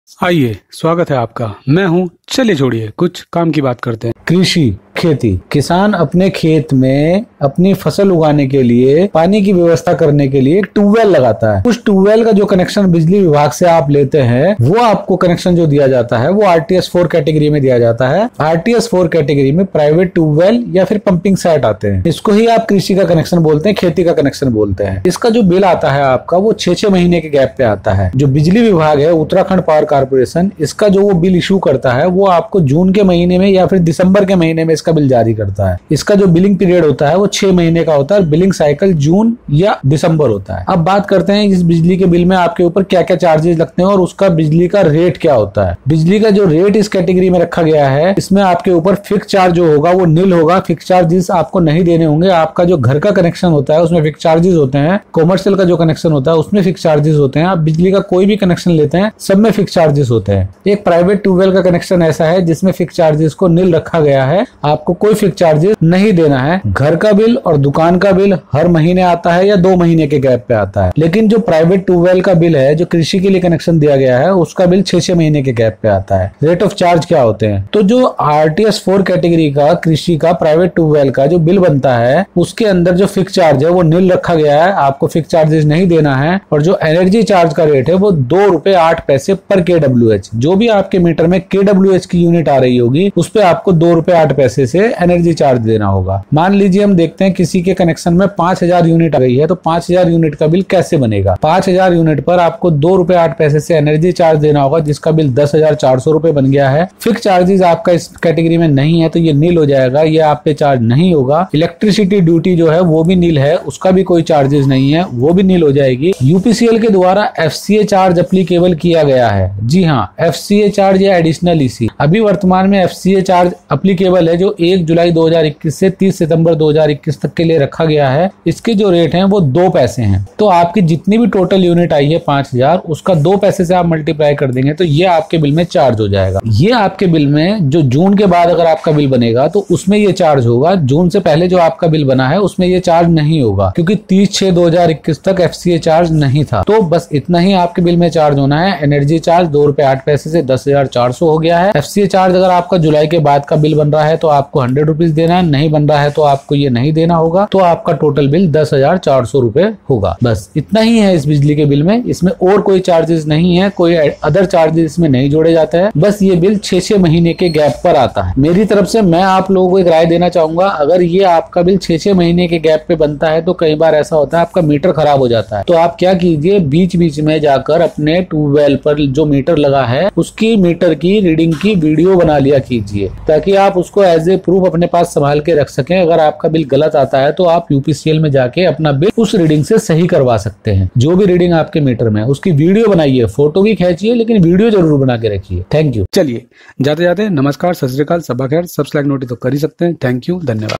आइए, स्वागत है आपका। मैं हूं। चलिए छोड़िए, कुछ काम की बात करते हैं। कृषि, खेती। किसान अपने खेत में अपनी फसल उगाने के लिए पानी की व्यवस्था करने के लिए एक ट्यूबवेल लगाता है। उस ट्यूबवेल का जो कनेक्शन बिजली विभाग से आप लेते हैं, वो आपको कनेक्शन जो दिया जाता है वो RTS 4 कैटेगरी में दिया जाता है। RTS 4 कैटेगरी में प्राइवेट ट्यूबवेल या फिर पंपिंग सेट आते हैं। इसको ही आप कृषि का कनेक्शन बोलते हैं, खेती का कनेक्शन बोलते हैं। इसका जो बिल आता है आपका, वो 6-6 महीने के गैप पे आता है। जो बिजली विभाग है, उत्तराखंड पावर कारपोरेशन, इसका जो वो बिल इशू करता है वो आपको जून के महीने में या फिर दिसंबर के महीने में इसका बिल जारी करता है। इसका जो बिलिंग पीरियड होता है वो 6 महीने का होता है और बिलिंग साइकिल जून या दिसंबर होता है। अब बात करते हैं इस बिजली के बिल में आपके ऊपर क्या क्या चार्जेस लगते हैं और उसका बिजली का रेट क्या होता है। बिजली का जो रेट इस कैटेगरी में रखा गया है, इसमें आपके ऊपर फिक्स चार्ज जो होगा वो नील होगा। फिक्स चार्जेस आपको नहीं देने होंगे। आपका जो घर का कनेक्शन होता है उसमें फिक्स चार्जेस होते हैं। कॉमर्शियल का जो कनेक्शन होता है उसमें फिक्स चार्जेस होते हैं। आप बिजली का कोई भी कनेक्शन लेते हैं, सब में फिक्स चार्जेस होते हैं। एक प्राइवेट ट्यूबवेल का कनेक्शन ऐसा है जिसमें फिक्स चार्जेस को नील रखा गया है। आपको कोई फिक्स चार्जेस नहीं देना है। घर का बिल और दुकान का बिल हर महीने आता है या 2 महीने के गैप पे आता है। लेकिन जो प्राइवेट ट्यूबवेल का बिल है, जो कृषि के लिए कनेक्शन दिया गया है, उसका बिल 6-6 महीने के गैप पे आता है। रेट ऑफ चार्ज क्या होते हैं? तो जो RTS 4 कैटेगरी का कृषि का प्राइवेट ट्यूबवेल का जो बिल बनता है, उसके अंदर जो फिक्स चार्ज है वो नील रखा गया है। आपको फिक्स चार्जेस नहीं देना है। और जो एनर्जी चार्ज का रेट है वो ₹2.08 पर kWh। जो भी आपके मीटर में kWh की यूनिट आ रही होगी, उस पे आपको ₹2.08 से एनर्जी चार्ज देना होगा। मान लीजिए हम देखते हैं किसी के कनेक्शन में 5000 यूनिट आ गई है, तो 5000 यूनिट का बिल कैसे बनेगा? 5000 यूनिट पर आपको ₹2.08 से एनर्जी चार्ज देना होगा, जिसका बिल 10,400 रुपए बन गया है। फिक्स चार्जेस आपका इस कैटेगरी में नहीं है तो ये नील हो जाएगा, ये आप पे चार्ज नहीं होगा। इलेक्ट्रिसिटी ड्यूटी जो है वो भी नील है, उसका भी कोई चार्जेस नहीं है, वो भी नील हो जाएगी। UPCL के द्वारा FCA चार्ज एप्लीकेबल किया गया है। जी हाँ, FCA चार्ज या एडिशनल EC। अभी वर्तमान में FCA चार्ज एप्लीकेबल है, जो 1 जुलाई 2021 से 30 सितंबर 2021 तक के लिए रखा गया है। इसके जो रेट हैं वो 2 पैसे हैं। तो आपकी जितनी भी टोटल यूनिट आई है 5000, उसका 2 पैसे से आप मल्टीप्लाई कर देंगे तो ये आपके बिल में चार्ज हो जाएगा। ये आपके बिल में जो जून के बाद अगर आपका बिल बनेगा तो उसमें ये चार्ज होगा। जून से पहले जो आपका बिल बना है उसमें ये चार्ज नहीं होगा, क्योंकि 30/6/2021 तक FCA चार्ज नहीं था। तो बस इतना ही आपके बिल में चार्ज होना है। एनर्जी चार्ज ₹2.08 से 10,400 हो गया है। FCA चार्ज अगर आपका जुलाई के बाद का बिल बन रहा है तो आपको 100 रुपीज देना है, नहीं बन रहा है तो आपको ये नहीं देना होगा। तो आपका टोटल बिल 10,400 रुपए होगा। बस इतना ही है इस बिजली के बिल में। इसमें और कोई चार्जेस नहीं है, कोई अदर चार्जेस इसमें नहीं जोड़े जाते हैं। बस ये बिल 6-6 महीने के गैप पर आता है। मेरी तरफ से मैं आप लोगों को एक राय देना चाहूंगा, अगर ये आपका बिल 6-6 महीने के गैप पे बनता है तो कई बार ऐसा होता है आपका मीटर खराब हो जाता है। तो आप क्या कीजिए, बीच बीच में जाकर अपने ट्यूबवेल पर जो मीटर लगा है उसकी मीटर की रीडिंग की वीडियो बना लिया कीजिए, ताकि आप उसको एज ए प्रूफ अपने पास संभाल के रख सकें। अगर आपका बिल गलत आता है तो आप UPCL में जाके अपना बिल उस रीडिंग से सही करवा सकते हैं। जो भी रीडिंग आपके मीटर में है उसकी वीडियो बनाइए, फोटो भी खींचिए, लेकिन वीडियो जरूर बना के रखिए। Thank you. चलिए, जाते जाते नमस्कार, सत श्री अकाल, सबा खैर, सब्सक्राइब नोटिस तो कर ही सकते हैं। थैंक यू, धन्यवाद।